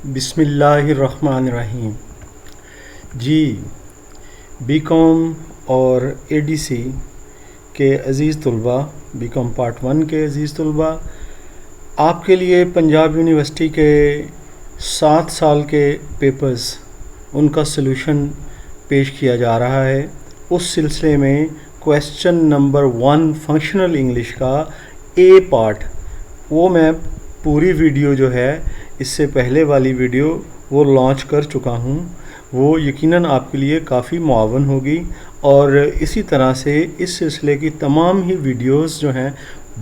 बिस्मिल्लाहिर्रहमानिर्रहीम। जी, बीकॉम और एडीसी के अज़ीज़ तलबा, बीकॉम पार्ट 1 के अज़ीज़ तलबा, आपके लिए पंजाब यूनिवर्सिटी के 7 साल के पेपर्स उनका सलूशन पेश किया जा रहा है। उस सिलसिले में क्वेश्चन नंबर 1 फंक्शनल इंग्लिश का ए पार्ट, वो मैं पूरी वीडियो जो है इससे पहले वाली वीडियो वो लॉन्च कर चुका हूँ। वो यकीनन आपके लिए काफ़ी मुआवन होगी और इसी तरह से इस सिलसिले की तमाम ही वीडियोस जो हैं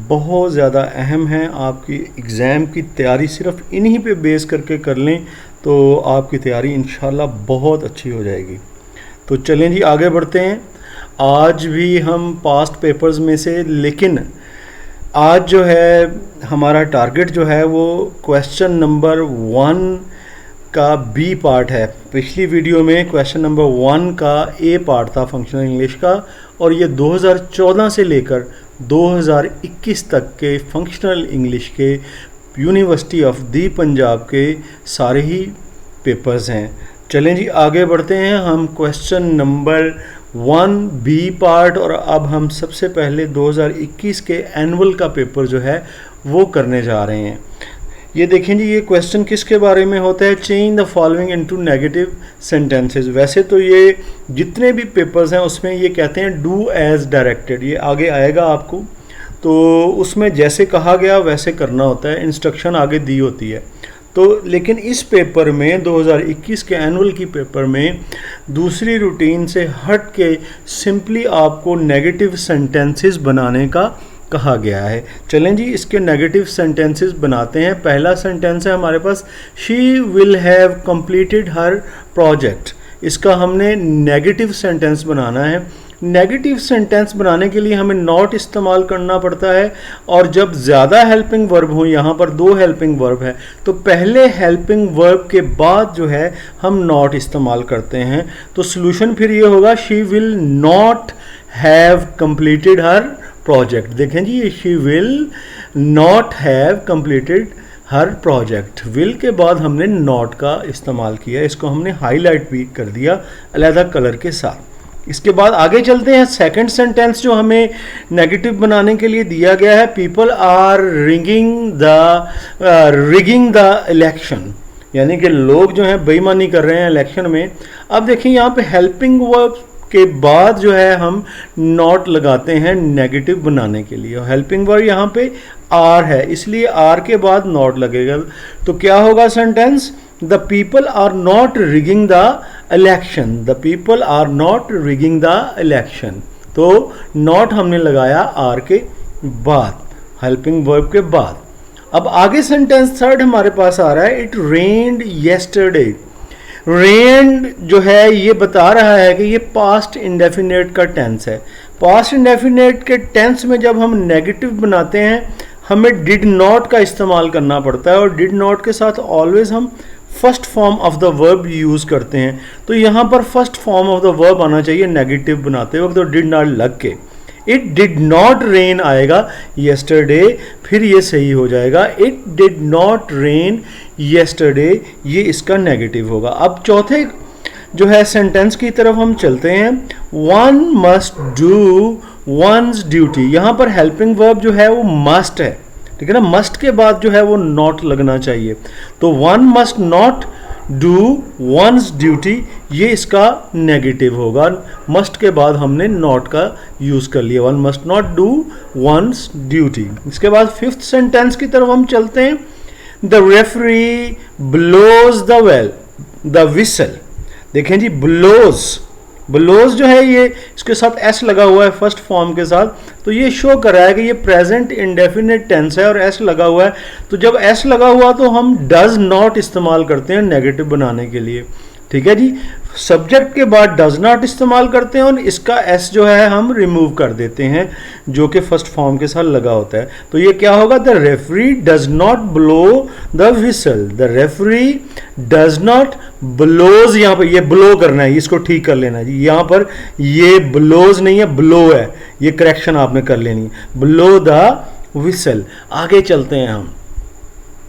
बहुत ज़्यादा अहम हैं। आपकी एग्ज़ाम की तैयारी सिर्फ इन्हीं पे बेस करके कर लें तो आपकी तैयारी इंशाल्लाह बहुत अच्छी हो जाएगी। तो चलें जी, आगे बढ़ते हैं। आज भी हम पास्ट पेपर्स में से, लेकिन आज जो है हमारा टारगेट जो है वो क्वेश्चन नंबर 1 का बी पार्ट है। पिछली वीडियो में क्वेश्चन नंबर 1 का ए पार्ट था फंक्शनल इंग्लिश का, और ये 2014 से लेकर 2021 तक के फंक्शनल इंग्लिश के यूनिवर्सिटी ऑफ दी पंजाब के सारे ही पेपर्स हैं। चलें जी, आगे बढ़ते हैं। हम क्वेश्चन नंबर 1 बी पार्ट, और अब हम सबसे पहले 2021 के एनुअल का पेपर जो है वो करने जा रहे हैं। ये देखें जी, ये क्वेश्चन किसके बारे में होता है? Change the following into negative sentences. वैसे तो ये जितने भी पेपर्स हैं उसमें ये कहते हैं डू एज डायरेक्टेड, ये आगे आएगा आपको, तो उसमें जैसे कहा गया वैसे करना होता है, इंस्ट्रक्शन आगे दी होती है। तो लेकिन इस पेपर में 2021 के एनुअल की पेपर में दूसरी रूटीन से हट के सिंपली आपको नेगेटिव सेंटेंसेस बनाने का कहा गया है। चलें जी, इसके नेगेटिव सेंटेंसेस बनाते हैं। पहला सेंटेंस है हमारे पास, she will have completed her project. इसका हमने नेगेटिव सेंटेंस बनाना है। नेगेटिव सेंटेंस बनाने के लिए हमें नॉट इस्तेमाल करना पड़ता है, और जब ज़्यादा हेल्पिंग वर्ब हो, यहाँ पर 2 हेल्पिंग वर्ब है, तो पहले हेल्पिंग वर्ब के बाद जो है हम नॉट इस्तेमाल करते हैं। तो सॉल्यूशन फिर ये होगा, she will not have completed her project. देखें जी, she will not have completed her project. Will के बाद हमने नॉट का इस्तेमाल किया, इसको हमने हाईलाइट भी कर दिया अलग कलर के साथ। इसके बाद आगे चलते हैं। सेकंड सेंटेंस जो हमें नेगेटिव बनाने के लिए दिया गया है, people are rigging the election, यानी कि लोग जो हैं बेईमानी कर रहे हैं इलेक्शन में। अब देखिए, यहाँ पे हेल्पिंग वर्ब के बाद जो है हम नॉट लगाते हैं नेगेटिव बनाने के लिए। हेल्पिंग वर्ब यहाँ पे आर है, इसलिए आर के बाद नॉट लगेगा। तो क्या होगा sentence? The people are not rigging the election. The people are not rigging the election. तो नॉट हमने लगाया आर के बाद, हेल्पिंग वर्ब के बाद। अब आगे सेंटेंस थर्ड हमारे पास आ रहा है, इट रेन्ड येस्टरडे। रेन्ड जो है ये बता रहा है कि ये पास्ट इंडेफिनेट का टेंस है। पास्ट इंडेफिनेट के टेंस में जब हम नेगेटिव बनाते हैं हमें डिड नॉट का इस्तेमाल करना पड़ता है, और डिड नॉट के साथ ऑलवेज हम first form of the verb use करते हैं। तो यहाँ पर first form of the verb आना चाहिए नेगेटिव बनाते वक्त, तो डिड नॉट लग के इट डिड नॉट रेन आएगा येस्टरडे, फिर ये सही हो जाएगा। It did not rain yesterday, ये इसका नेगेटिव होगा। अब चौथे जो है सेंटेंस की तरफ हम चलते हैं। One must do one's duty. यहाँ पर हेल्पिंग वर्ब जो है वो मस्ट है, ठीक है ना। मस्ट के बाद जो है वो नॉट लगना चाहिए। तो one must not do one's duty, ये इसका नेगेटिव होगा। मस्ट के बाद हमने नॉट का यूज कर लिया, one must not do one's duty. इसके बाद फिफ्थ सेंटेंस की तरफ हम चलते हैं। The referee blows the whistle. देखें जी, ब्लोज जो है ये इसके साथ एस लगा हुआ है फर्स्ट फॉर्म के साथ, तो ये शो कर रहा है कि ये प्रेजेंट इंडेफिनिट टेंस है और एस लगा हुआ है। तो जब एस लगा हुआ तो हम डज नॉट इस्तेमाल करते हैं नेगेटिव बनाने के लिए, ठीक है जी। सब्जेक्ट के बाद डज नॉट इस्तेमाल करते हैं और इसका एस जो है हम रिमूव कर देते हैं जो कि फर्स्ट फॉर्म के साथ लगा होता है। तो ये क्या होगा? The referee does not blow the whistle. The referee does not blows, यहाँ पर ये ब्लो करना है, इसको ठीक कर लेना है जी। यहाँ पर ये ब्लोज नहीं है, ब्लो है, ये करेक्शन आपने कर लेनी है, ब्लो द विसल। आगे चलते हैं हम।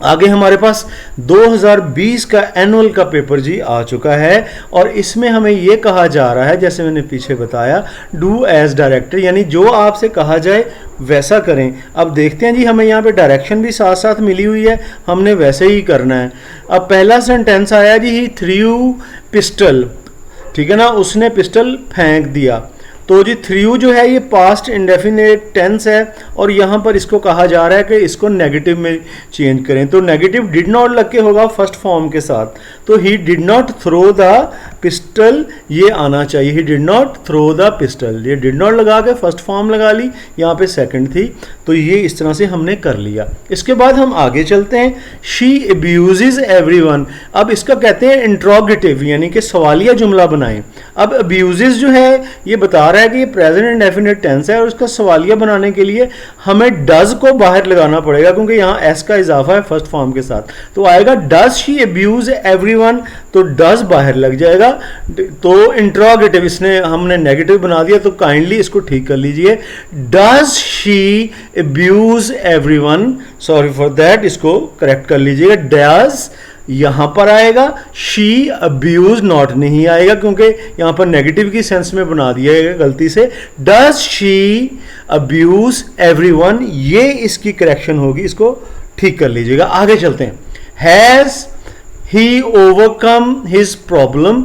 आगे हमारे पास 2020 का एनुअल का पेपर जी आ चुका है और इसमें हमें ये कहा जा रहा है, जैसे मैंने पीछे बताया, डू एज डायरेक्टर, यानी जो आपसे कहा जाए वैसा करें। अब देखते हैं जी, हमें यहाँ पे डायरेक्शन भी साथ साथ मिली हुई है, हमने वैसे ही करना है। अब पहला सेंटेंस आया जी, ही थ्रू पिस्टल, ठीक है ना, उसने पिस्टल फेंक दिया। तो जी थ्रू जो है ये पास्ट इंडेफिनेट टेंस है और यहाँ पर इसको कहा जा रहा है कि इसको नेगेटिव में चेंज करें। तो नेगेटिव डिड नॉट लग के होगा फर्स्ट फॉर्म के साथ, तो he did not throw the pistol ये आना चाहिए, he did not throw the pistol, ये डिड नॉट लगा के फर्स्ट फॉर्म लगा ली, यहाँ पे सेकंड थी, तो ये इस तरह से हमने कर लिया। इसके बाद हम आगे चलते हैं, शी अब्यूजेज एवरीवन। अब इसका कहते हैं इंट्रोगेटिव, यानी कि सवालिया जुमला बनाएं। अब अब्यूजेज जो है ये बता रहा है कि ये प्रेजेंट इंडेफिनिट टेंस है और उसका सवालिया बनाने के लिए हमें डज को बाहर लगाना पड़ेगा, क्योंकि यहाँ एस का इजाफा है फर्स्ट फॉर्म के साथ। तो आएगा डज शी अब्यूज एवरीवन, तो डज बाहर लग जाएगा। तो इंट्रोगेटिव इसने हमने नेगेटिव बना दिया, तो काइंडली इसको ठीक कर लीजिए, does she abuse everyone, sorry for that, इसको करेक्ट कर लीजिएगा, डज यहां पर आएगा, शी अब्यूज नॉट नहीं आएगा, क्योंकि यहां पर नेगेटिव की सेंस में बना दिया है गलती से। डज शी अब्यूज एवरीवन, ये इसकी करेक्शन होगी, इसको ठीक कर लीजिएगा। आगे चलते हैं, has he overcome his problem,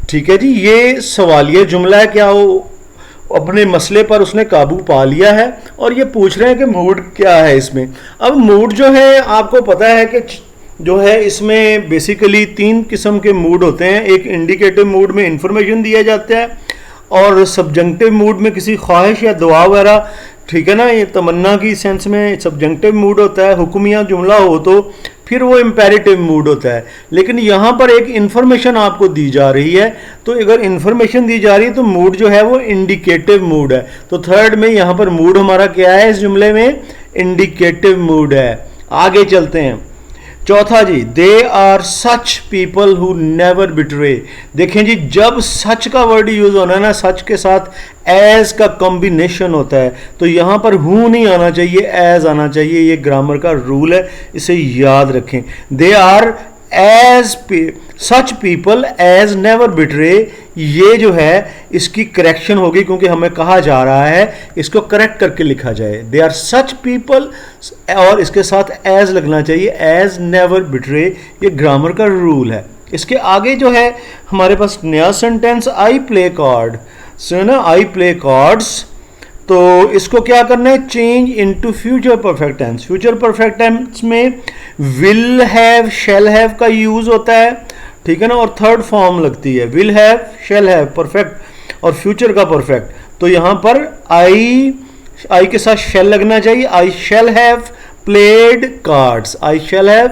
ठीक है जी, ये सवालिया जुमला है, क्या वो अपने मसले पर उसने काबू पा लिया है, और ये पूछ रहे हैं कि मूड क्या है इसमें। अब मूड जो है आपको पता है कि जो है इसमें बेसिकली 3 किस्म के मूड होते हैं। एक इंडिकेटिव मूड में इंफॉर्मेशन दिया जाता है, और सब्जेक्टिव मूड में किसी ख्वाहिश या दुआ वगैरह, ठीक है ना, ये तमन्ना की सेंस में सब्जेक्टिव मूड होता है। हुक्मिया जुमला हो तो फिर वो इम्पेरेटिव मूड होता है। लेकिन यहाँ पर एक इन्फॉर्मेशन आपको दी जा रही है, तो अगर इन्फॉर्मेशन दी जा रही है तो मूड जो है वो इंडिकेटिव मूड है। तो थर्ड में यहाँ पर मूड हमारा क्या है इस जुमले में, इंडिकेटिव मूड है। आगे चलते हैं, चौथा जी, they are such people who never betray. देखें जी, जब सच का वर्ड यूज होना है ना, सच के साथ एज का कॉम्बिनेशन होता है, तो यहां पर हु नहीं आना चाहिए, एज आना चाहिए। ये ग्रामर का रूल है, इसे याद रखें। They are as such people as never betray, ये जो है इसकी करेक्शन होगी, क्योंकि हमें कहा जा रहा है इसको करेक्ट करके लिखा जाए। दे आर सच पीपल और इसके साथ एज लगना चाहिए, एज नेवर बिट्रे, ये ग्रामर का रूल है। इसके आगे जो है हमारे पास नया सेंटेंस, आई प्ले कार्ड, सुना, आई प्ले कार्ड्स, तो इसको क्या करना है, change into future perfect tense. Future perfect tense में विल हैव, शैल हैव का यूज होता है, ठीक है ना, और थर्ड फॉर्म लगती है, will have, shall have perfect और फ्यूचर का परफेक्ट। तो यहां पर आई के साथ शैल लगना चाहिए, I shall have played cards, I shall have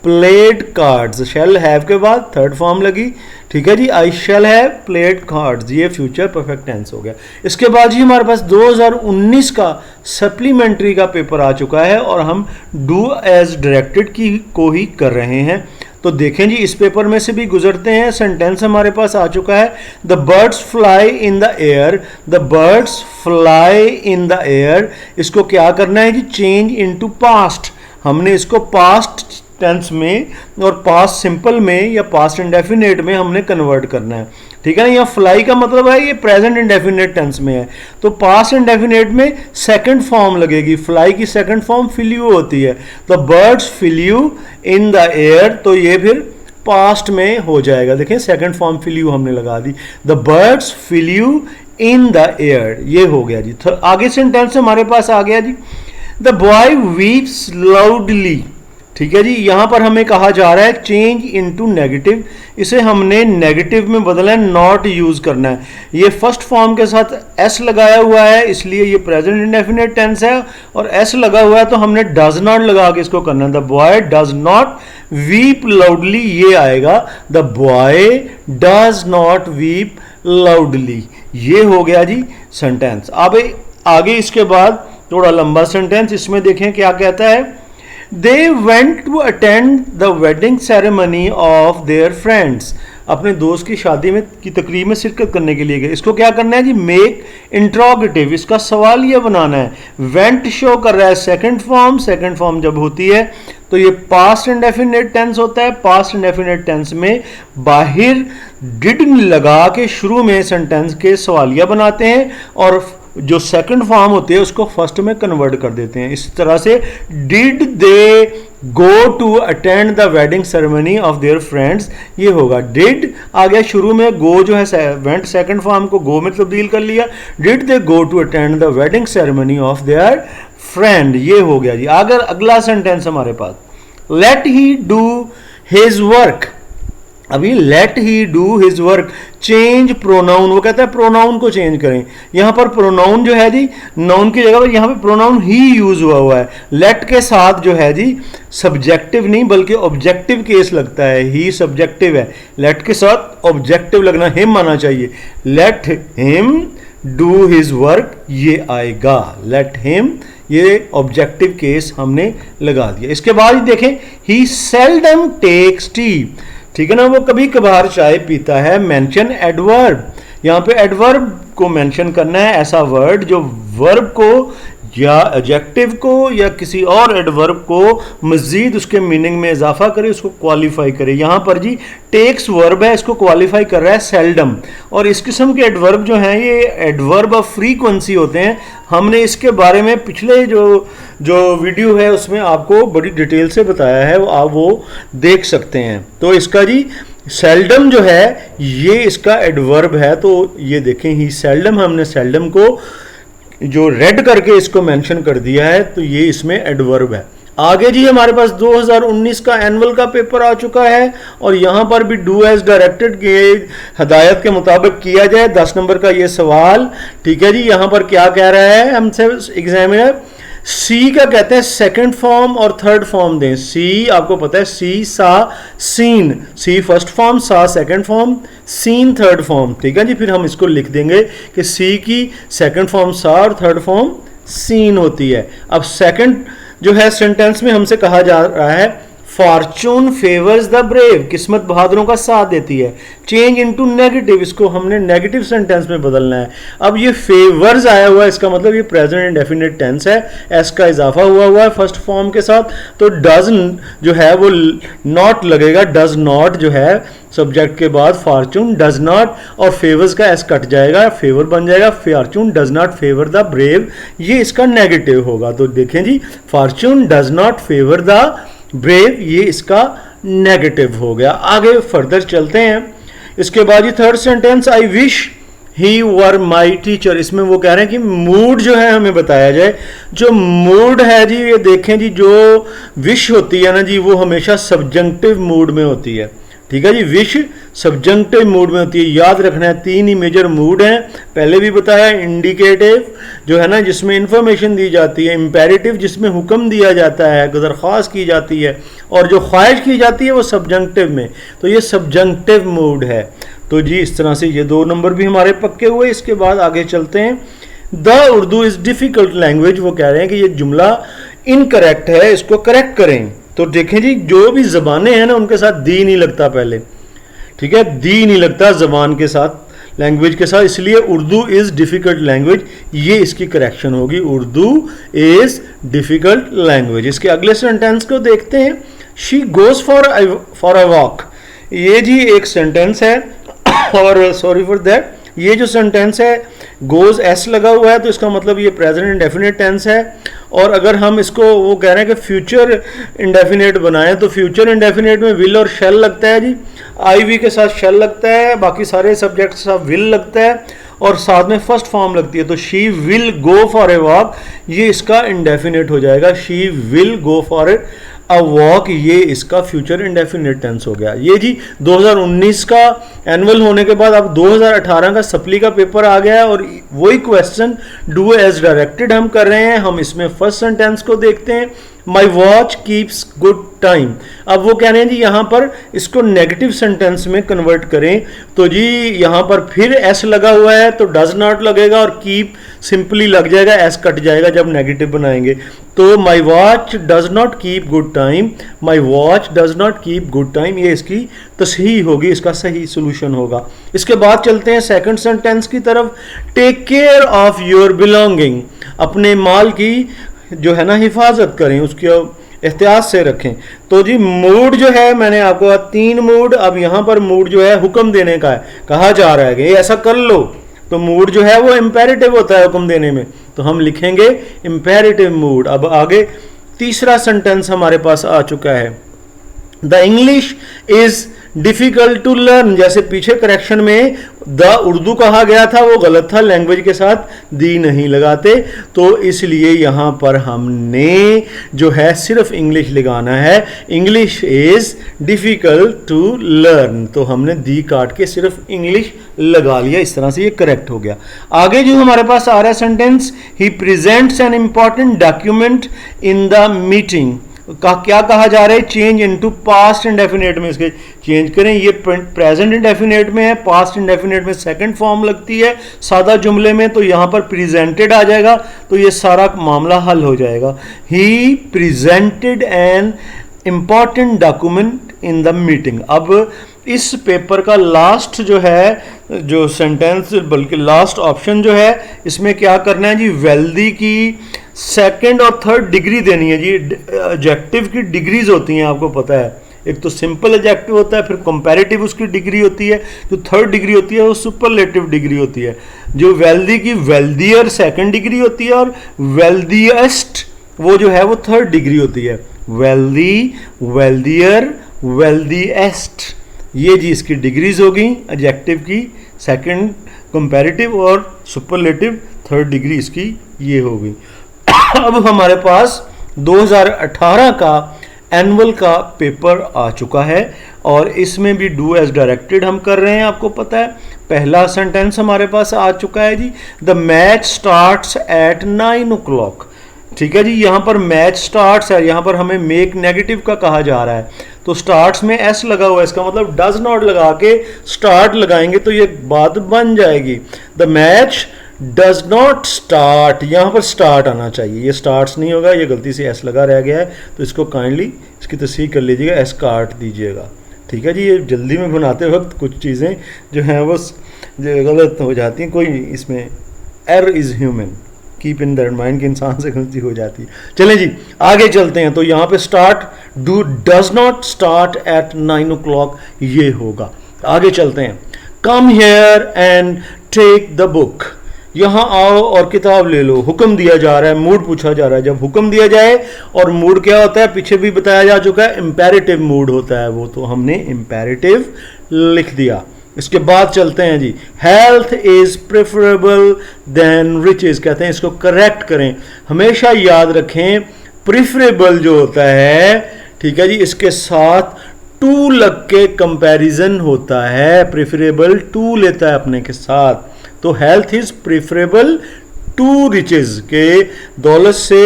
played cards, shall have के बाद थर्ड फॉर्म लगी, ठीक है जी, I shall have played cards, ये फ्यूचर परफेक्ट टेंस हो गया। इसके बाद जी हमारे पास 2019 का सप्लीमेंट्री का पेपर आ चुका है और हम डू एज डायरेक्टेड की को ही कर रहे हैं। तो देखें जी, इस पेपर में से भी गुजरते हैं। सेंटेंस हमारे पास आ चुका है, the birds fly in the air, the birds fly in the air, इसको क्या करना है जी, चेंज इनटू पास्ट। हमने इसको पास्ट टेंस में और पास्ट सिंपल में या पास्ट इंडेफिनेट में हमने कन्वर्ट करना है, ठीक है ना। यहाँ फ्लाई का मतलब है ये प्रेजेंट इंडेफिनेट टेंस में है, तो पास्ट इंडेफिनेट में सेकंड फॉर्म लगेगी। फ्लाई की सेकंड फॉर्म फिल्यू होती है, तो birds flew in the air, तो ये फिर पास्ट में हो जाएगा। देखें, सेकंड फॉर्म फिल्यू हमने लगा दी, the birds flew in the air, ये हो गया जी। आगे सेंटेंस हमारे पास आ गया जी, द बॉय वीप्स लाउडली, ठीक है जी। यहां पर हमें कहा जा रहा है चेंज इनटू नेगेटिव, इसे हमने नेगेटिव में बदलना है, नॉट यूज करना है। ये फर्स्ट फॉर्म के साथ एस लगाया हुआ है, इसलिए ये प्रेजेंट इंडेफिनिट टेंस है, और एस लगा हुआ है तो हमने डज नॉट लगा के इसको करना है। The boy does not weep loudly, ये आएगा, the boy does not weep loudly, ये हो गया जी सेंटेंस। अब आगे इसके बाद थोड़ा लंबा सेंटेंस, इसमें देखें क्या कहता है, They went to attend the wedding ceremony of their friends. अपने दोस्त की शादी में की तकरीब में शिरकत करने के लिए गए। इसको क्या करना है जी, मेक इंट्रोगेटिव, इसका सवाल ये बनाना है। वेंट शो कर रहा है सेकंड फॉर्म, सेकंड फॉर्म जब होती है तो ये पास्ट इंडेफिनिट टेंस होता है। पास्ट इंडेफिनिट टेंस में बाहर डिड लगा के शुरू में सेंटेंस के सवालिया बनाते हैं और जो सेकंड फॉर्म होती है उसको फर्स्ट में कन्वर्ट कर देते हैं। इस तरह से did they go to attend the wedding ceremony of their friends, ये होगा। डिड आ गया शुरू में, गो जो है वेंट सेकंड फॉर्म को गो में तब्दील कर लिया। Did they go to attend the wedding ceremony of their friend, ये हो गया जी। अगर अगला सेंटेंस हमारे पास, let he do his work. अभी let he do his work, change pronoun, वो कहता है प्रोनाउन को चेंज करें। यहां पर प्रोनाउन जो है जी नाउन की जगह पर यहां पे प्रोनाउन ही यूज हुआ है। लेट के साथ जो है जी सब्जेक्टिव नहीं बल्कि ऑब्जेक्टिव केस लगता है, ही सब्जेक्टिव है, लेट के साथ ऑब्जेक्टिव लगना, हिम आना चाहिए। Let him do his work, ये आएगा लेट हिम, ये ऑब्जेक्टिव केस हमने लगा दिया। इसके बाद ही देखें, ही सेल्डम टेक्स टी, ठीक है ना, वो कभी कभार चाय पीता है। मेंशन एडवर्ब, यहां पे एडवर्ब को मेंशन करना है, ऐसा वर्ड जो वर्ब को या एडजेक्टिव को या किसी और एडवर्ब को मजीद उसके मीनिंग में इजाफा करे, उसको क्वालिफाई करे। यहां पर जी टेक्स वर्ब है, इसको क्वालिफाई कर रहा है सेल्डम। और इस किस्म के एडवर्ब जो हैं ये एडवर्ब ऑफ फ्रीक्वेंसी होते हैं। हमने इसके बारे में पिछले जो वीडियो है उसमें आपको बड़ी डिटेल से बताया है, आप वो देख सकते हैं। तो इसका जी सेल्डम जो है ये इसका एडवर्ब है, तो ये देखें ही सेल्डम, हमने सेल्डम को जो रेड करके इसको मेंशन कर दिया है, तो ये इसमें एडवर्ब है। आगे जी हमारे पास 2019 का एनुअल का पेपर आ चुका है और यहां पर भी डू एज डायरेक्टेड के हदायत के मुताबिक किया जाए। 10 नंबर का ये सवाल, ठीक है जी। यहां पर क्या कह रहा है हमसे एग्जामिनर, सी का कहते हैं सेकंड फॉर्म और थर्ड फॉर्म दें। सी आपको पता है see saw seen, see first form, saw second form, seen third form, ठीक है जी। फिर हम इसको लिख देंगे कि सी की सेकंड फॉर्म सा और थर्ड फॉर्म सीन होती है। अब सेकंड जो है सेंटेंस में हमसे कहा जा रहा है फॉर्चून फेवर्स द ब्रेव, किस्मत बहादुरों का साथ देती है। चेंज इनटू नेगेटिव, इसको हमने नेगेटिव सेंटेंस में बदलना है। अब ये फेवर्स आया हुआ है, इसका मतलब ये प्रेजेंट इंडेफिनिट टेंस है, एस का इजाफा हुआ है फर्स्ट फॉर्म के साथ, तो डज जो है वो नॉट लगेगा। डज नॉट जो है सब्जेक्ट के बाद फॉर्चून डज नॉट, और फेवर्स का एस कट जाएगा, फेवर बन जाएगा। Fortune does not favour the brave, ये इसका नेगेटिव होगा। तो देखें जी, fortune does not favour the brave, ये इसका नेगेटिव हो गया। आगे फर्दर चलते हैं। इसके बाद ये third sentence, I wish he were my teacher, इसमें वो कह रहे हैं कि मूड जो है हमें बताया जाए। जो मूड है जी ये देखें जी, जो विश होती है ना जी वो हमेशा सब्जंक्टिव मूड में होती है, ठीक है जी। विश सब्जंक्टिव मूड में होती है, याद रखना है। 3 ही मेजर मूड हैं, पहले भी बताया। इंडिकेटिव जो है ना जिसमें इंफॉर्मेशन दी जाती है, इंपेरेटिव जिसमें हुक्म दिया जाता है, दरख्वास्त की जाती है, और जो ख्वाहिश की जाती है वो सब्जंक्टिव में, तो ये सब्जंक्टिव मूड है। तो जी इस तरह से ये 2 नंबर भी हमारे पक्के हुए। इसके बाद आगे चलते हैं। The Urdu is difficult language, वो कह रहे हैं कि ये जुमला इनकरेक्ट है, इसको करेक्ट करें। तो देखें जी जो भी जबानें हैं ना उनके साथ दी नहीं लगता पहले, ठीक है, दी नहीं लगता जबान के साथ, लैंग्वेज के साथ, इसलिए उर्दू इज डिफिकल्ट लैंग्वेज, ये इसकी करेक्शन होगी। Urdu is difficult language. इसके अगले सेंटेंस को देखते हैं। She goes for a walk, ये जी एक सेंटेंस है और सॉरी फॉर दैट, ये जो सेंटेंस है गोज एस लगा हुआ है, तो इसका मतलब ये प्रेजेंट इंडेफिनिट टेंस है। और अगर हम इसको वो कह रहे हैं कि फ्यूचर इंडेफिनिट बनाएं, तो फ्यूचर इंडेफिनिट में विल और शेल लगता है जी, आई वी के साथ शेल लगता है, बाकी सारे सब्जेक्ट के साथ विल लगता है, और साथ में फर्स्ट फॉर्म लगती है। तो she will go for a walk, ये इसका इंडेफिनिट हो जाएगा। She will go for a walk, ये इसका फ्यूचर इंडेफिनिट टेंस हो गया। ये जी 2019 का एनुअल होने के बाद अब 2018 का सप्ली का पेपर आ गया है और वही क्वेश्चन डू एज डायरेक्टेड हम कर रहे हैं। हम इसमें फर्स्ट सेंटेंस को देखते हैं। My watch keeps good time. अब वो कह रहे हैं जी यहाँ पर इसको नेगेटिव सेंटेंस में कन्वर्ट करें, तो जी यहाँ पर फिर एस लगा हुआ है तो डज नॉट लगेगा और कीप सिंपली लग जाएगा, एस कट जाएगा जब नेगेटिव बनाएंगे। तो my watch does not keep good time, my watch does not keep good time, ये इसकी तसहीह होगी, इसका सही सोल्यूशन होगा। इसके बाद चलते हैं सेकंड सेंटेंस की तरफ। Take care of your belonging, अपने माल की जो है ना हिफाजत करें, उसकी एहतियात से रखें। तो जी मूड जो है, मैंने आपको 3 मूड, अब यहाँ पर मूड जो है हुक्म देने का है, कहा जा रहा है कि ऐसा कर लो, तो मूड जो है वो इंपेरेटिव होता है हुक्म देने में, तो हम लिखेंगे इंपेरेटिव मूड। अब आगे तीसरा सेंटेंस हमारे पास आ चुका है। The English is difficult to learn, जैसे पीछे करेक्शन में द उर्दू कहा गया था वो गलत था, लैंग्वेज के साथ दी नहीं लगाते, तो इसलिए यहां पर हमने जो है सिर्फ इंग्लिश लगाना है। English is difficult to learn, तो हमने दी काट के सिर्फ इंग्लिश लगा लिया, इस तरह से ये करेक्ट हो गया। आगे जो हमारे पास आ रहा है sentence, he presents an important document in the meeting, का क्या कहा जा रहा है, चेंज इनटू पास्ट इंडेफिनिट में इसके चेंज करें। ये प्रेजेंट इंडेफिनिट में है, पास्ट इंडेफिनिट में सेकंड फॉर्म लगती है सादा जुमले में, तो यहां पर प्रेजेंटेड आ जाएगा, तो ये सारा मामला हल हो जाएगा। He presented an important document in the meeting. अब इस पेपर का लास्ट जो है जो सेंटेंस, बल्कि लास्ट ऑप्शन जो है, इसमें क्या करना है जी, वेल्दी की सेकंड और थर्ड डिग्री देनी है जी। एडजेक्टिव की डिग्रीज होती हैं, आपको पता है, एक तो सिंपल एडजेक्टिव होता है, फिर कंपैरेटिव उसकी डिग्री होती है, जो थर्ड डिग्री होती है वो सुपरलेटिव डिग्री होती है। जो वेल्दी की वेल्दियर सेकंड डिग्री होती है और वेल्दिएस्ट वो जो है वो थर्ड डिग्री होती है। वेल्दी, वेल्दियर, वेल्दिएस्ट, ये जी इसकी डिग्रीज होगी एडजेक्टिव की, सेकंड कंपैरेटिव और सुपरलेटिव थर्ड डिग्री इसकी ये होगी। अब हमारे पास 2018 का एनुअल का पेपर आ चुका है और इसमें भी डू एज डायरेक्टेड हम कर रहे हैं, आपको पता है। पहला सेंटेंस हमारे पास आ चुका है जी, the match starts at 9 o'clock। ठीक है जी, यहां पर मैच स्टार्ट्स है, यहां पर हमें मेक नेगेटिव का कहा जा रहा है, तो स्टार्ट्स में एस लगा हुआ है, इसका मतलब डज नॉट लगा के स्टार्ट लगाएंगे तो ये बात बन जाएगी। The match does not start, यहां पर स्टार्ट आना चाहिए, ये स्टार्ट्स नहीं होगा, ये गलती से एस लगा रह गया है, तो इसको काइंडली इसकी तस्हीह कर लीजिएगा, एस काट दीजिएगा। ठीक है जी, ये जल्दी में बनाते वक्त कुछ चीज़ें जो हैं वो गलत हो जाती हैं, कोई इसमें error is human, keep in that mind कि इंसान से गलती हो जाती है। चलें जी आगे चलते हैं, तो यहाँ पे start do does not start at 9 o'clock ये होगा। आगे चलते हैं, come here and take the book, यहाँ आओ और किताब ले लो, हुक्म दिया जा रहा है, मूड पूछा जा रहा है। जब हुक्म दिया जाए, और मूड क्या होता है पीछे भी बताया जा चुका है, इंपेरेटिव मूड होता है वो, तो हमने इंपेरेटिव लिख दिया। इसके बाद चलते हैं जी, health is preferable than riches, कहते हैं इसको करेक्ट करें, हमेशा याद रखें प्रेफरेबल जो होता है, ठीक है जी, इसके साथ टू लग के कंपैरिजन होता है, प्रेफरेबल टू लेता है अपने के साथ, तो health is preferable to riches के दौलत से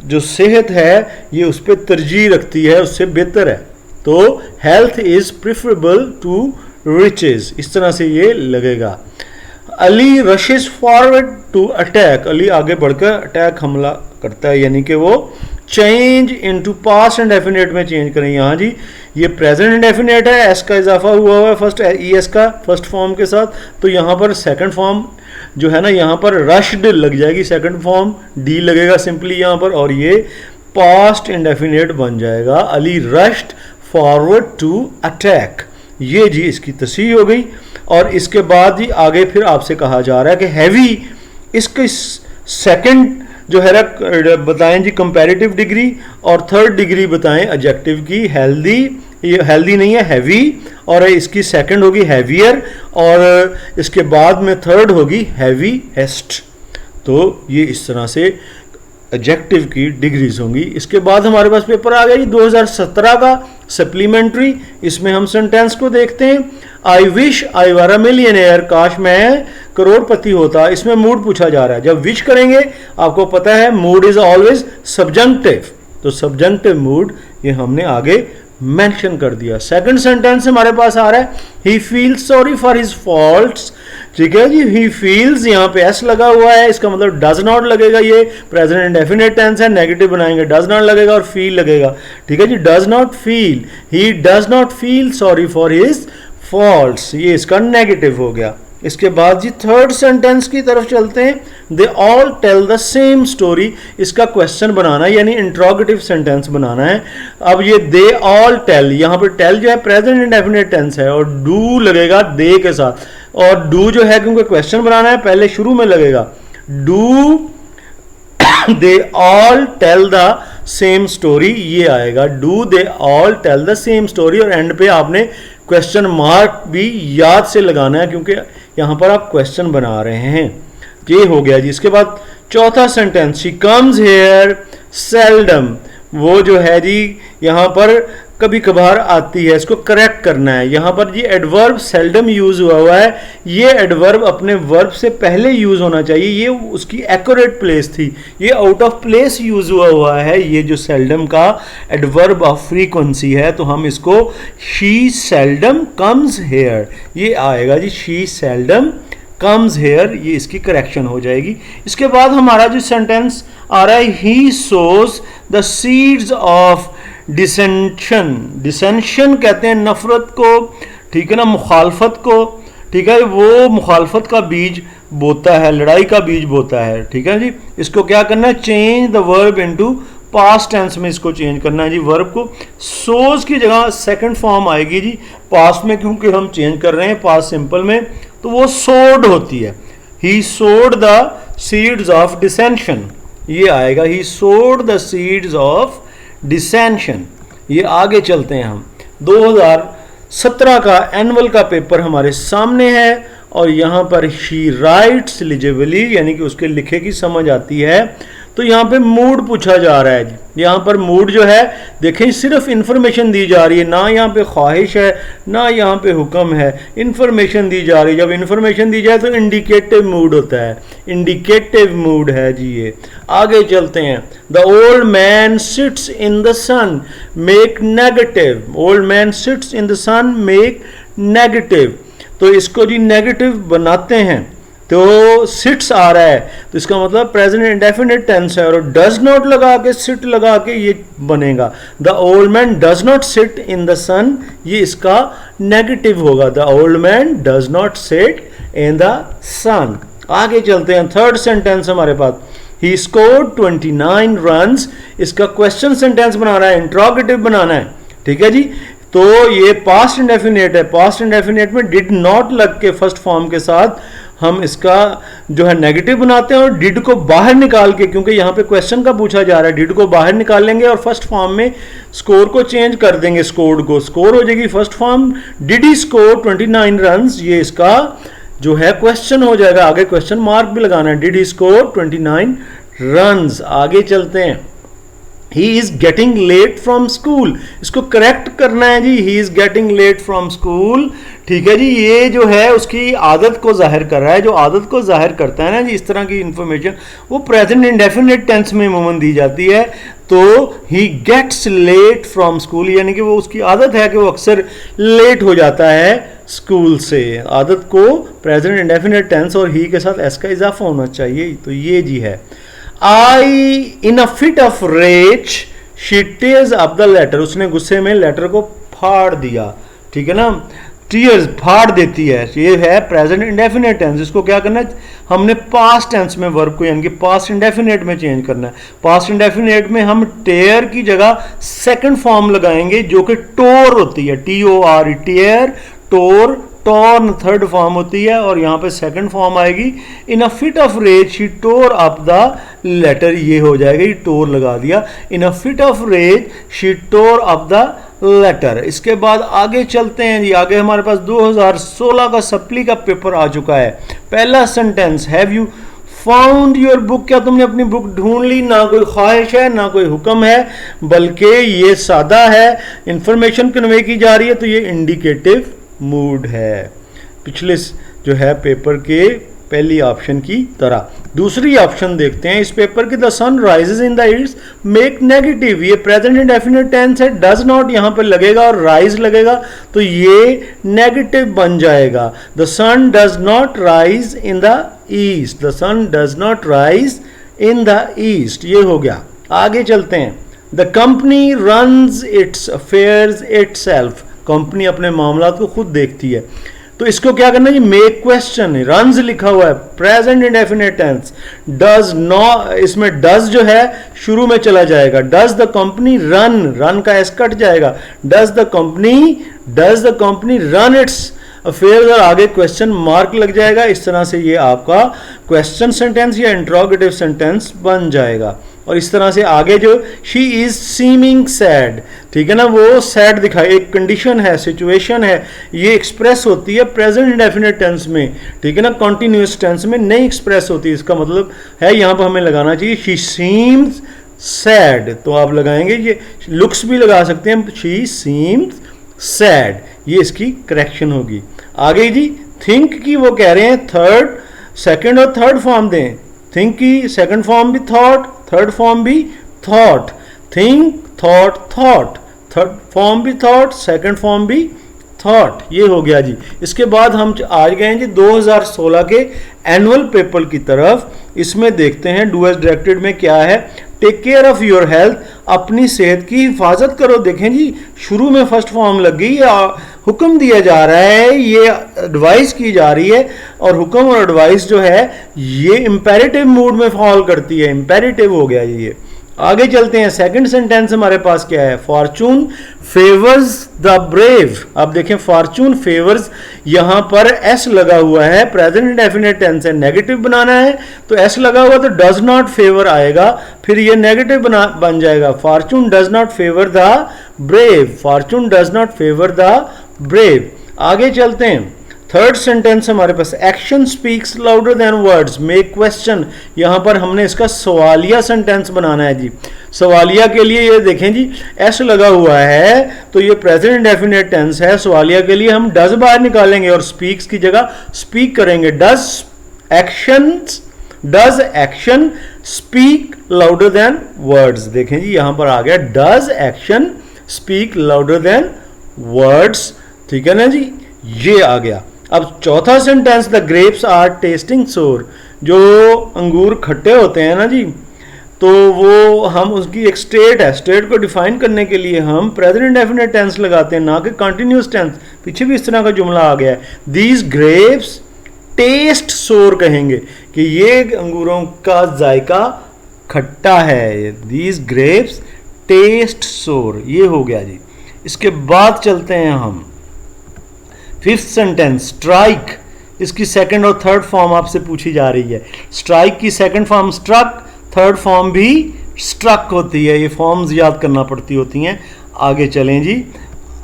जो सेहत है ये उस पर तरजीह रखती है, उससे बेहतर है, तो health is preferable to riches, इस तरह से ये लगेगा। Ali rushes forward to attack, Ali आगे बढ़कर अटैक हमला करता है, यानी कि वो चेंज इनटू पास्ट इंडेफिनिट में चेंज करें। यहाँ जी ये प्रेजेंट इंडेफिनिट है, एस का इजाफा हुआ है फर्स्ट ईएस का फर्स्ट फॉर्म के साथ, तो यहाँ पर सेकंड फॉर्म जो है ना, यहाँ पर रश्ड लग जाएगी, सेकंड फॉर्म डी लगेगा सिंपली यहाँ पर, और ये पास्ट इंडेफिनिट बन जाएगा, Ali rushed forward to attack, ये जी इसकी तस्हीह हो गई। और इसके बाद जी आगे फिर आपसे कहा जा रहा है कि हैवी, इसके सेकंड जो है बताएं जी कंपैरेटिव डिग्री, और थर्ड डिग्री बताएं एडजेक्टिव की। हेल्दी, ये हेल्दी नहीं है हैवी, और इसकी सेकंड होगी हैवियर, और इसके बाद में थर्ड होगी हैवीएस्ट, तो ये इस तरह से एडजेक्टिव की डिग्रीज होंगी। इसके बाद हमारे पास पेपर आ गया जी 2017 का सप्लीमेंट्री, इसमें हम सेंटेंस को देखते हैं। I wish I were a millionaire, काश मैं करोड़पति होता, इसमें मूड पूछा जा रहा है। जब विश करेंगे आपको पता है मूड इज ऑलवेज सब्जंक्टिव, तो सब्जेंटिव मूड ये हमने आगे मेंशन कर दिया। सेकंड सेंटेंस हमारे पास आ रहा है he feels sorry for his faults. ठीक है जी, ही फील्स, यहाँ पे एस लगा हुआ है, इसका मतलब डज नॉट लगेगा, ये प्रेजेंट इंडेफिनिट टेंस है, नेगेटिव बनाएंगे डज नॉट लगेगा और फील लगेगा। ठीक है जी, does not feel, he does not feel sorry for his faults, ये इसका नेगेटिव हो गया। इसके बाद जी थर्ड सेंटेंस की तरफ चलते हैं। They all tell the same story, इसका क्वेश्चन बनाना है यानी इंट्रोगेटिव सेंटेंस बनाना है। अब ये दे ऑल टेल, यहाँ पर टेल जो है प्रेजेंट इंडेफिनिट टेंस है और डू लगेगा दे के साथ, और डू जो है क्योंकि क्वेश्चन बनाना है पहले शुरू में लगेगा do they all tell the same story, ये आएगा do they all tell the same story, और एंड पे आपने क्वेश्चन मार्क भी याद से लगाना है क्योंकि यहां पर आप क्वेश्चन बना रहे हैं। ये हो गया जी। इसके बाद चौथा sentence, she comes here seldom, वो जो है जी यहां पर कभी कभार आती है, इसको करेक्ट करना है। यहां पर जी एडवर्ब सेल्डम यूज हुआ है, ये एडवर्ब अपने वर्ब से पहले यूज होना चाहिए, ये उसकी एक्यूरेट प्लेस थी, ये आउट ऑफ प्लेस यूज हुआ है। ये जो सेल्डम का एडवर्ब ऑफ फ्रीक्वेंसी है, तो हम इसको शी सेल्डम कम्स हेयर, ये आएगा जी शी सेल्डम कम्स हेयर, ये इसकी करेक्शन हो जाएगी। इसके बाद हमारा जो सेंटेंस आ रहा है he sows the seeds of dissension, dissension कहते हैं नफरत को, ठीक है ना, मुखालफत को, ठीक है, वो मुखालफत का बीज बोता है, लड़ाई का बीज बोता है। ठीक है जी, इसको क्या करना है, change the verb into past tense में इसको चेंज करना है जी। वर्ब को सोज की जगह सेकंड फॉर्म आएगी जी, पास्ट में क्योंकि हम चेंज कर रहे हैं पास्ट सिंपल में, तो वो सोड होती है। ही सोड द सीड्स ऑफ डिसेंशन, ये आएगा ही सोड द सीड्स ऑफ डिसेंशन। ये आगे चलते हैं हम, 2017 का एनुअल का पेपर हमारे सामने है और यहां पर शी राइट्स लिजिबली यानी कि उसके लिखे की समझ आती है। तो यहाँ पे मूड पूछा जा रहा है जी, यहाँ पर मूड जो है देखें सिर्फ इंफॉर्मेशन दी जा रही है, ना यहाँ पे ख्वाहिश है ना यहाँ पे हुक्म है, इंफॉर्मेशन दी जा रही है। जब इंफॉर्मेशन दी जाए तो इंडिकेटिव मूड होता है, इंडिकेटिव मूड है जी ये। आगे चलते हैं, the old man sits in the sun make negative, old man sits in the sun make negative, तो इसको जी नेगेटिव बनाते हैं, तो सिट्स आ रहा है तो इसका मतलब प्रेजेंट इंडेफिनिट टेंस है, और डज नॉट लगा के सिट लगा के ये बनेगा the old man does not sit in the sun, ये इसका नेगेटिव होगा, the old man does not sit in the sun. आगे चलते हैं, थर्ड सेंटेंस हमारे पास, ही स्कोर्ड 29 रन्स, इसका क्वेश्चन सेंटेंस बना रहा है, इंट्रोगेटिव बनाना है। ठीक है जी, तो ये पास्ट इंडेफिनिट है, पास्ट इंडेफिनिट में डिड नॉट लग के फर्स्ट फॉर्म के साथ हम इसका जो है नेगेटिव बनाते हैं और डिड को बाहर निकाल के, क्योंकि यहाँ पे क्वेश्चन का पूछा जा रहा है, डिड को बाहर निकालेंगे और फर्स्ट फॉर्म में स्कोर को चेंज कर देंगे, स्कोर्ड को स्कोर हो जाएगी first form, did he score 29 runs, ये इसका जो है क्वेश्चन हो जाएगा, आगे क्वेश्चन मार्क भी लगाना है, डिड ही स्कोर 29 रन्स। आगे चलते हैं, he is getting late from school, इसको करेक्ट करना है जी, he is getting late from school. ठीक है जी, ये जो है उसकी आदत को जाहिर कर रहा है, जो आदत को जाहिर करता है ना जी, इस तरह की इंफॉर्मेशन वो प्रेजेंट इंडेफिनिट टेंस में अमूमन दी जाती है। तो he gets late from school यानी कि वो उसकी आदत है कि वो अक्सर लेट हो जाता है स्कूल से, आदत को प्रेजेंट इंडेफिनिट टेंस और ही के साथ एस का इजाफा होना चाहिए, तो ये जी है। I in a fit of rage she tears up the letter, उसने गुस्से में लेटर को फाड़ दिया। ठीक है ना, टीयर्स फाड़ देती है, ये है प्रेजेंट इंडेफिनिट टेंस, इसको क्या करना है हमने पास्ट टेंस में वर्ब को यानी कि पास्ट इंडेफिनिट में चेंज करना है। पास्ट इंडेफिनिट में हम टेयर की जगह सेकंड फॉर्म लगाएंगे जो कि टोर होती है, TOR, tear, tore, torn third form होती है, और यहाँ पे सेकंड फॉर्म आएगी in a fit of rage she tore up the letter, ये हो जाएगा, ये टोर लगा दिया, in a fit of rage she tore up the letter. इसके बाद आगे चलते हैं जी, आगे हमारे पास 2016 का सप्ली का पेपर आ चुका है। पहला sentence, have you found your book, क्या तुमने अपनी बुक ढूंढ ली, ना कोई ख्वाहिश है ना कोई हुक्म है, बल्कि ये सादा है, इंफॉर्मेशन कन्वे की जा रही है, तो ये इंडिकेटिव मूड है। पिछले जो है पेपर के पहली ऑप्शन की तरह। दूसरी ऑप्शन देखते हैं इस पेपर की, the sun rises in the east, make negative, ये प्रेजेंट इंडेफिनिट टेंस है, डज नॉट यहां पर लगेगा और राइज लगेगा तो ये नेगेटिव बन जाएगा। The sun does not rise in the east, the sun does not rise in the east, ये हो गया। आगे चलते हैं, the company runs its affairs itself, company अपने मामलात को खुद देखती है। तो इसको क्या करना है, मेक क्वेश्चन, रन्स लिखा हुआ है, present indefinite tense, does not, इसमें डज जो है शुरू में चला जाएगा, does the company run, run का एस कट जाएगा, does the company run its affairs और आगे क्वेश्चन मार्क लग जाएगा। इस तरह से ये आपका क्वेश्चन सेंटेंस या इंट्रोगेटिव सेंटेंस बन जाएगा। और इस तरह से आगे जो शी इज सीमिंग सैड, ठीक है ना, वो सैड दिखाए, एक कंडीशन है, सिचुएशन है, ये एक्सप्रेस होती है प्रेजेंट इंडेफिनिट टेंस में, ठीक है ना, कॉन्टिन्यूअस टेंस में नहीं एक्सप्रेस होती। इसका मतलब है यहां पर हमें लगाना चाहिए शी सीम्स सैड, तो आप लगाएंगे, ये लुक्स भी लगा सकते हैं, शी सीम्स सैड, ये इसकी करेक्शन होगी। आगे जी थिंक की वो कह रहे हैं थर्ड, सेकंड और थर्ड फॉर्म दें, थिंक की सेकंड फॉर्म भी थॉट, थर्ड फॉर्म भी thought, think thought thought, third form भी थॉट, सेकंड फॉर्म भी थॉट, ये हो गया जी। इसके बाद हम आज गए जी 2016 के एनुअल पेपर की तरफ। इसमें देखते हैं डू एज डायरेक्टेड में क्या है, take care of your health, अपनी सेहत की हिफाजत करो। देखें जी शुरू में फर्स्ट फॉर्म लग गई, हुक्म दिया जा रहा है, ये एडवाइस की जा रही है, और हुक्म और एडवाइस जो है ये इंपेरेटिव मूड में फॉल करती है, इंपेरेटिव हो गया ये। आगे चलते हैं, सेकंड सेंटेंस हमारे पास क्या है, फॉर्चून फेवर्स द ब्रेव। अब देखें फॉर्चून फेवर्स, यहां पर एस लगा हुआ है, प्रेजेंट इंडेफिनिट टेंस है, नेगेटिव बनाना है तो एस लगा हुआ तो डज नॉट फेवर आएगा, फिर ये नेगेटिव बन जाएगा, fortune does not favour the brave, fortune does not favour the brave. आगे चलते हैं, थर्ड सेंटेंस हमारे पास, action speaks louder than words, make question, यहां पर हमने इसका सवालिया सेंटेंस बनाना है जी। सवालिया के लिए ये देखें जी एस लगा हुआ है तो ये प्रेजेंट इंडेफिनिट टेंस है, सवालिया के लिए हम डज बाहर निकालेंगे और स्पीक्स की जगह स्पीक करेंगे। Does action speak louder than words, देखें जी यहां पर आ गया does action speak louder than words, ठीक है ना जी, ये आ गया। अब चौथा sentence, the grapes are tasting sour, जो अंगूर खट्टे होते हैं ना जी, तो वो हम उसकी एक स्टेट है, स्टेट को डिफाइन करने के लिए हम प्रेजेंट इंडेफिनिट टेंस लगाते हैं, ना कि कंटिन्यूअस टेंस। पीछे भी इस तरह का जुमला आ गया है, दीज ग्रेप्स टेस्ट सोर कहेंगे कि ये अंगूरों का जायका खट्टा है, दीज ग्रेप्स टेस्ट सोर, ये हो गया जी। इसके बाद चलते हैं हम फिफ्थ सेंटेंस, स्ट्राइक, इसकी सेकंड और थर्ड फॉर्म आपसे पूछी जा रही है। स्ट्राइक की second form struck, third form भी स्ट्रक होती है, ये फॉर्म्स याद करना पड़ती होती हैं। आगे चलें जी,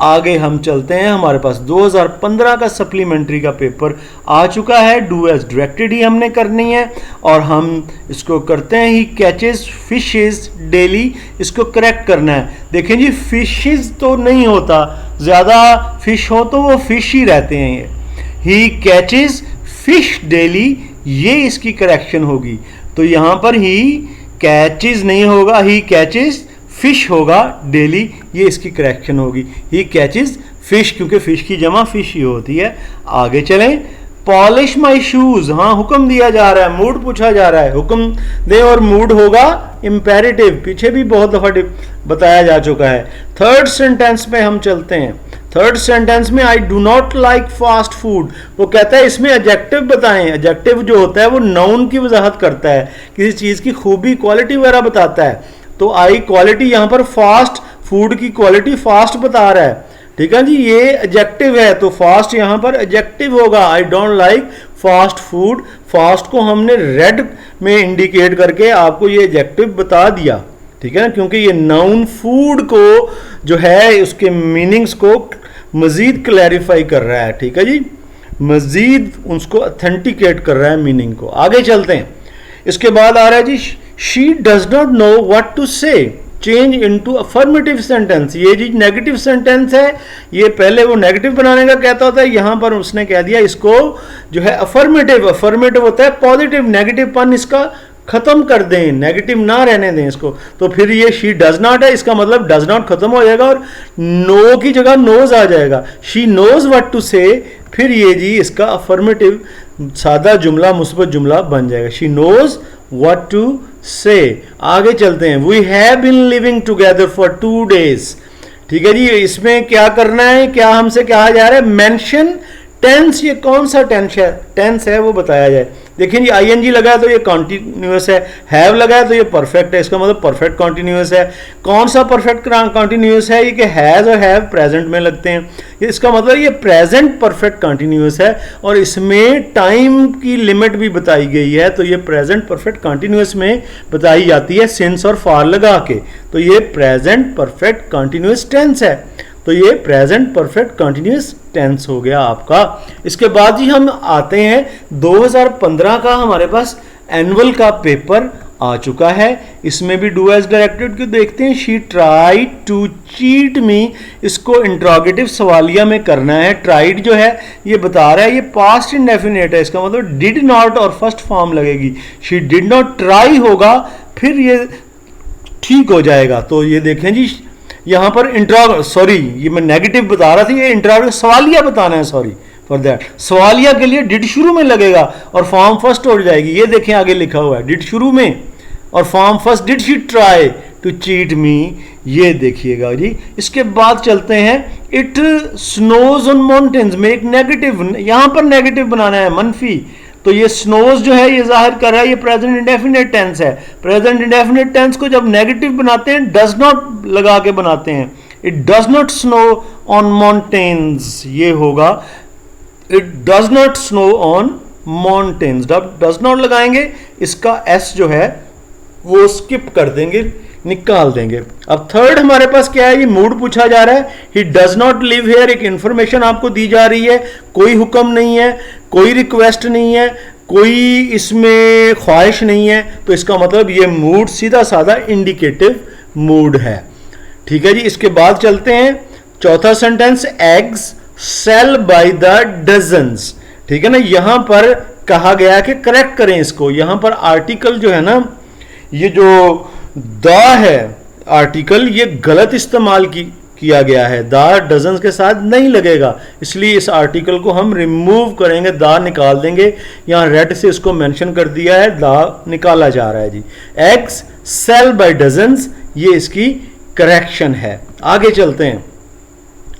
आगे हम चलते हैं, हमारे पास 2015 का सप्लीमेंट्री का पेपर आ चुका है, डू एज डायरेक्टेड ही हमने करनी है और हम इसको करते हैं ही कैचेस फिशेस डेली, इसको करेक्ट करना है। देखें जी फिशेस तो नहीं होता, ज़्यादा फिश हो तो वो फिश ही रहते हैं, ही कैचेस फिश डेली, ये इसकी करेक्शन होगी। तो यहाँ पर ही कैचेस नहीं होगा, ही कैचेस फिश होगा डेली, ये इसकी करेक्शन होगी, ही कैचेस फिश, क्योंकि फिश की जमा फिश ही होती है। आगे चलें, पॉलिश माई शूज, हाँ हुक्म दिया जा रहा है, मूड पूछा जा रहा है, हुक्म दे और मूड होगा इंपेरेटिव, पीछे भी बहुत दफा बताया जा चुका है। थर्ड सेंटेंस पे हम चलते हैं, थर्ड सेंटेंस में I do not like fast food, वो कहता है इसमें एडजेक्टिव बताएं। एडजेक्टिव जो होता है वो नाउन की वजाहत करता है, किसी चीज की खूबी क्वालिटी वगैरह बताता है। तो आई क्वालिटी, यहां पर फास्ट फूड की क्वालिटी फास्ट बता रहा है, ठीक है जी, ये एडजेक्टिव है तो फास्ट यहां पर एडजेक्टिव होगा। I don't like fast food, fast को हमने रेड में इंडिकेट करके आपको ये एडजेक्टिव बता दिया, ठीक है ना, क्योंकि ये नाउन फूड को जो है उसके मीनिंग्स को मजीद क्लैरिफाई कर रहा है, ठीक है जी, मजीद उसको ऑथेंटिकेट कर रहा है मीनिंग को। आगे चलते हैं, इसके बाद आ रहा है जी she does not know what to say, change into affirmative sentence. ये जी नेगेटिव सेंटेंस है, ये पहले वो नेगेटिव बनाने का कहता होता है, यहां पर उसने कह दिया इसको जो है अफर्मेटिव। अफर्मेटिव होता है पॉजिटिव, नेगेटिव पन इसका खत्म कर दें, नेगेटिव ना रहने दें इसको। तो फिर ये शी डज नॉट है, इसका मतलब डज नॉट खत्म हो जाएगा और नो की जगह नोज आ जाएगा। शी नोज व्हाट टू से, फिर ये जी इसका अफर्मेटिव सादा जुमला, मुस्बत जुमला बन जाएगा। शी नोज व्हाट टू से। आगे चलते हैं। We have been living together for 2 days। ठीक है जी, इसमें क्या करना है, क्या हमसे कहा जा रहा है, मेंशन टेंस। ये कौन सा टेंस है वो बताया जाए। देखिए जी आईएनजी लगा है तो ये कॉन्टिन्यूअस है, हैव लगा है तो ये परफेक्ट है, इसका मतलब परफेक्ट कॉन्टिन्यूअस है। कौन सा परफेक्ट कॉन्टिन्यूअस है, ये कि हैज और हैव प्रेजेंट में लगते हैं, इसका मतलब ये प्रेजेंट परफेक्ट कॉन्टिन्यूअस है और इसमें टाइम की लिमिट भी बताई गई है। तो ये प्रेजेंट परफेक्ट कॉन्टिन्यूअस में बताई जाती है सिंस और फॉर लगा के। तो ये प्रेजेंट परफेक्ट कॉन्टिन्यूअस टेंस है। तो ये प्रेजेंट परफेक्ट कंटिन्यूअस टेंस हो गया आपका। इसके बाद जी हम आते हैं 2015 का हमारे पास एनुअल का पेपर आ चुका है। इसमें भी डू एज डायरेक्टेड को देखते हैं। She tried to cheat me, इसको इंट्रोगेटिव सवालिया में करना है। ट्राइड जो है ये बता रहा है ये पास्ट इंडेफिनिट है, इसका मतलब डिड नॉट और फर्स्ट फॉर्म लगेगी। शी डिड नॉट ट्राई होगा, फिर ये ठीक हो जाएगा। तो ये देखें जी यहां पर ये मैं नेगेटिव बता रहा था, ये इंट्रोगेटिव सवालिया बताना है, सॉरी फॉर दैट। सवालिया के लिए डिड शुरू में लगेगा और फॉर्म फर्स्ट हो जाएगी। ये देखें आगे लिखा हुआ है डिड शुरू में और form first. Did she try to cheat me, ये देखिएगा जी। इसके बाद चलते हैं। इट स्नोज ऑन माउंटेन्स में एक नेगेटिव, यहां पर नेगेटिव बनाना है मनफी। तो ये स्नोज जो है ये जाहिर कर रहा है ये प्रेजेंट इंडेफिनिट टेंस है। प्रेजेंट इंडेफिनिट टेंस को जब नेगेटिव बनाते हैं डज नॉट लगा के बनाते हैं। It does not snow on mountains, ये होगा it does not snow on mountains. जब डज नॉट लगाएंगे इसका एस जो है वो स्किप कर देंगे, निकाल देंगे। अब थर्ड हमारे पास क्या है, ये मूड पूछा जा रहा है। ही डज नॉट लिव हेयर, एक इंफॉर्मेशन आपको दी जा रही है, कोई हुक्म नहीं है, कोई रिक्वेस्ट नहीं है, कोई इसमें ख्वाहिश नहीं है। तो इसका मतलब ये मूड सीधा साधा इंडिकेटिव मूड है। ठीक है जी। इसके बाद चलते हैं चौथा sentence. Eggs sell by the dozens. ठीक है ना, यहां पर कहा गया कि करेक्ट करें इसको। यहां पर आर्टिकल जो है ना, ये जो द है आर्टिकल, ये गलत इस्तेमाल किया गया है। द डजन्स के साथ नहीं लगेगा, इसलिए इस आर्टिकल को हम रिमूव करेंगे, द निकाल देंगे। यहां रेड से इसको मेंशन कर दिया है, द निकाला जा रहा है जी। एग्स सेल बाय डजन्स, ये इसकी करेक्शन है। आगे चलते हैं।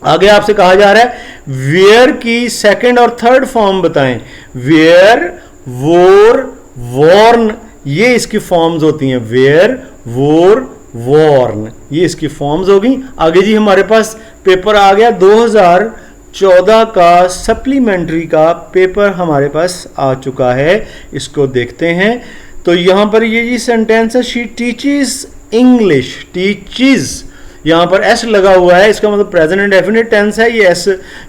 आगे आपसे कहा जा रहा है वेयर की सेकंड और थर्ड फॉर्म बताएं। वेयर, वोर, वॉर्न, ये इसकी फॉर्म्स होती हैं। वेयर, वोर, वॉर्न, ये इसकी फॉर्म्स होगी। आगे जी हमारे पास पेपर आ गया 2014 का सप्लीमेंट्री का पेपर हमारे पास आ चुका है। इसको देखते हैं। तो यहां पर ये जी सेंटेंस है, शी टीचेस इंग्लिश। टीचेस यहां पर एस लगा हुआ है, इसका मतलब प्रेजेंट इंडेफिनिट टेंस है। ये एस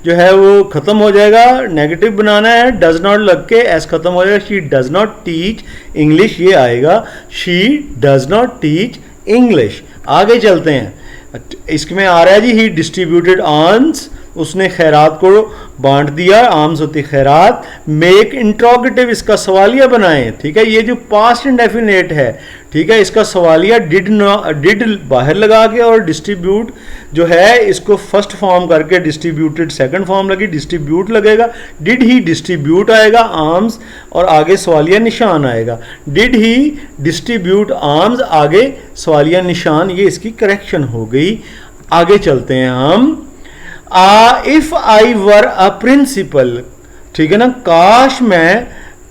जो है वो खत्म हो जाएगा, नेगेटिव बनाना है, डज नॉट लग के एस खत्म हो जाएगा। She does not teach English, ये आएगा she does not teach English. आगे चलते हैं। इसमें आ रहा है जी ही डिस्ट्रीब्यूटेड आर्म्स, उसने खैरात को बांट दिया। आर्म्स होती खैरात। मेक इंट्रोगेटिव, इसका सवालिया बनाएं। ठीक है, ये जो पास्ट इंडेफिनेट है, ठीक है, इसका सवालिया डिड बाहर लगा के और डिस्ट्रीब्यूट जो है इसको फर्स्ट फॉर्म करके डिस्ट्रीब्यूटेड सेकंड फॉर्म लगी, डिस्ट्रीब्यूट लगेगा। डिड ही डिस्ट्रीब्यूट आएगा आर्म्स और आगे सवालिया निशान आएगा। डिड ही डिस्ट्रीब्यूट आर्म्स, आगे सवालिया निशान, ये इसकी करेक्शन हो गई। आगे चलते हैं हम। If I were a principal, ठीक है ना, काश मैं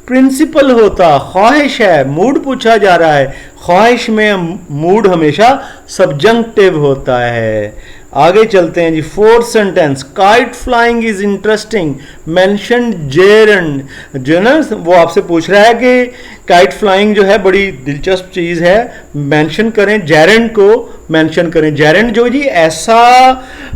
प्रिंसिपल होता। ख्वाहिश है, मूड पूछा जा रहा है। ख्वाहिश में मूड हमेशा सब्जंक्टिव होता है। आगे चलते हैं जी। Fourth sentence. Kite flying is interesting, mention gerund. जो ना वो आपसे पूछ रहा है कि काइट फ्लाइंग जो है बड़ी दिलचस्प चीज है, मेंशन करें, जेरन को मेंशन करें। जेरन जो जी ऐसा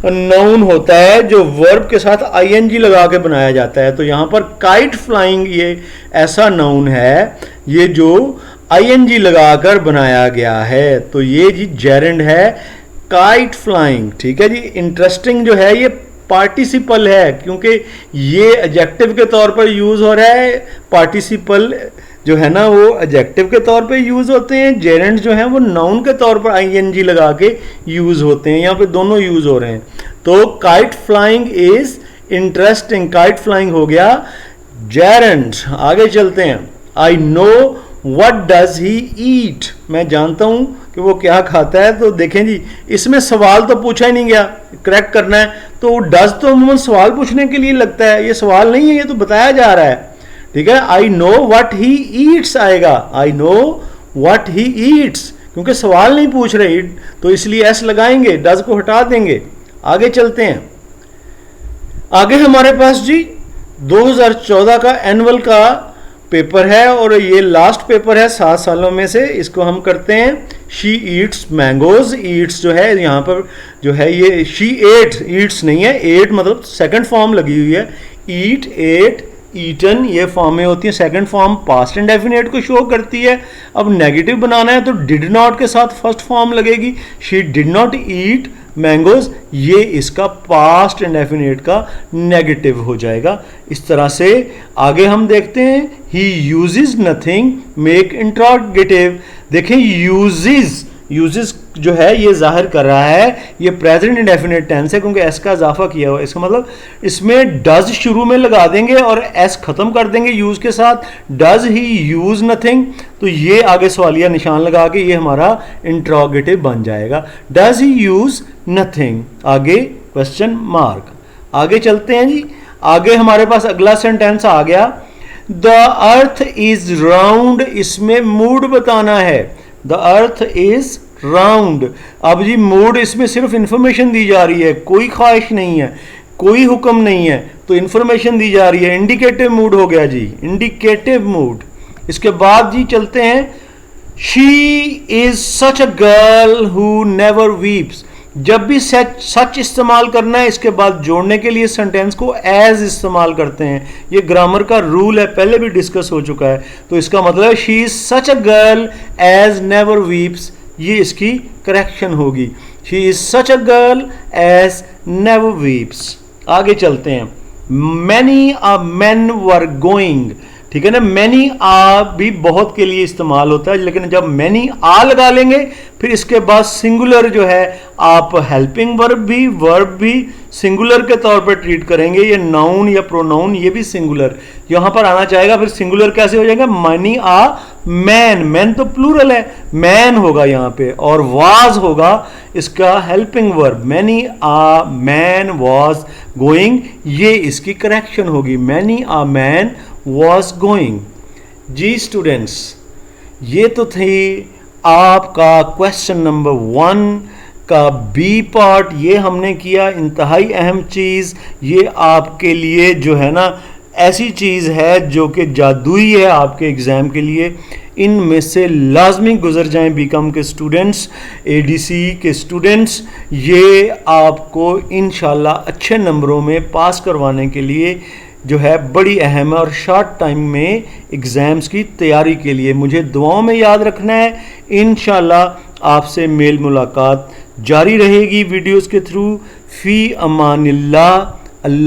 नाउन होता है जो वर्ब के साथ आईएनजी लगा के बनाया जाता है। तो यहां पर काइट फ्लाइंग ये ऐसा नाउन है, ये जो आईएनजी लगाकर बनाया गया है। तो ये जी जेरेंड है काइट फ्लाइंग। ठीक है जी। इंटरेस्टिंग जो है ये पार्टिसिपल है, क्योंकि ये एडजेक्टिव के तौर पर यूज हो रहा है। पार्टिसिपल जो है ना वो एडजेक्टिव के तौर पे यूज होते हैं, जेरेंड जो है वो नाउन के तौर पर आईएनजी लगा के यूज होते हैं। यहाँ पे दोनों यूज हो रहे हैं। तो kite flying is interesting, kite flying हो गया जेरेंड। आगे चलते हैं। I know what does he eat, मैं जानता हूं कि वो क्या खाता है। तो देखें जी, इसमें सवाल तो पूछा ही नहीं गया, करेक्ट करना है। तो डज तो अमूमन सवाल पूछने के लिए लगता है, ये सवाल नहीं है, ये तो बताया जा रहा है। ठीक है। I know what he eats आएगा, I know what he eats, क्योंकि सवाल नहीं पूछ रहे तो इसलिए एस लगाएंगे, डज को हटा देंगे। आगे चलते हैं। आगे हमारे पास जी 2014 का एनुअल का पेपर है और ये लास्ट पेपर है 7 सालों में से। इसको हम करते हैं। शी ईट्स मैंगोज, ईट्स जो है यहाँ पर जो है ये शी एट, ईट्स नहीं है, एट मतलब सेकंड फॉर्म लगी हुई है। ईट, एट, ईटन ये फॉर्में होती हैं। सेकंड फॉर्म पास्ट इंडेफिनिट को शो करती है। अब नेगेटिव बनाना है तो डिड नॉट के साथ फर्स्ट फॉर्म लगेगी। She did not eat mangoes, ये इसका पास्ट इंडेफिनिट का नेगेटिव हो जाएगा। इस तरह से आगे हम देखते हैं। He uses nothing make interrogative. देखें यूजेस, यूजेस जो है ये जाहिर कर रहा है ये प्रेजेंट इंडेफिनिट टेंस है, क्योंकि एस का इजाफा किया हुआ है। इसका मतलब इसमें डज शुरू में लगा देंगे और एस खत्म कर देंगे यूज के साथ। डज ही यूज नथिंग, तो ये आगे सवालिया निशान लगा के ये हमारा इंट्रोगेटिव बन जाएगा। डज ही यूज नथिंग, आगे क्वेश्चन मार्क। आगे चलते हैं जी। आगे हमारे पास अगला सेंटेंस आ गया। द अर्थ इज राउंड, इसमें मूड बताना है। The earth is round. अब जी मूड, इसमें सिर्फ इंफॉर्मेशन दी जा रही है, कोई ख्वाहिश नहीं है, कोई हुक्म नहीं है, तो इंफॉर्मेशन दी जा रही है। इंडिकेटिव मूड हो गया जी, इंडिकेटिव मूड। इसके बाद जी चलते हैं। She is such a girl who never weeps. जब भी सच इस्तेमाल करना है, इसके बाद जोड़ने के लिए सेंटेंस को एज इस्तेमाल करते हैं। ये ग्रामर का रूल है, पहले भी डिस्कस हो चुका है। तो इसका मतलब she is such a girl as never weeps, ये इसकी करेक्शन होगी। She is such a girl as never weeps. आगे चलते हैं। Many a man were going, ठीक है ना। मैनी आ भी बहुत के लिए इस्तेमाल होता है, लेकिन जब मैनी आ लगा लेंगे फिर इसके बाद सिंगुलर जो है आप हेल्पिंग वर्ब भी सिंगुलर के तौर पर ट्रीट करेंगे। ये नाउन या प्रोनाउन ये भी सिंगुलर यहां पर आना चाहेगा। फिर सिंगुलर कैसे हो जाएगा? मैनी आ मैन, मैन तो प्लूरल है, मैन होगा यहां पे, और वाज होगा इसका helping verb. Many uh man was going, ये इसकी करेक्शन होगी। मैनी आ मैन was going। जी स्टूडेंट्स, ये तो थी आपका क्वेश्चन नंबर 1 का बी पार्ट। ये हमने किया। इंतहाई अहम चीज़ ये आपके लिए जो है ना ऐसी चीज़ है जो कि जादुई है आपके एग्ज़ाम के लिए। इनमें से लाजमी गुजर जाएं बीकॉम के स्टूडेंट्स, एडीसी के स्टूडेंट्स। ये आपको इंशाल्लाह अच्छे नंबरों में पास करवाने के लिए जो है बड़ी अहम है, और शॉर्ट टाइम में एग्ज़ाम्स की तैयारी के लिए मुझे दुआओं में याद रखना है। इंशाल्लाह आपसे मेल मुलाकात जारी रहेगी वीडियोस के थ्रू। फ़ी अमानिल्लाह।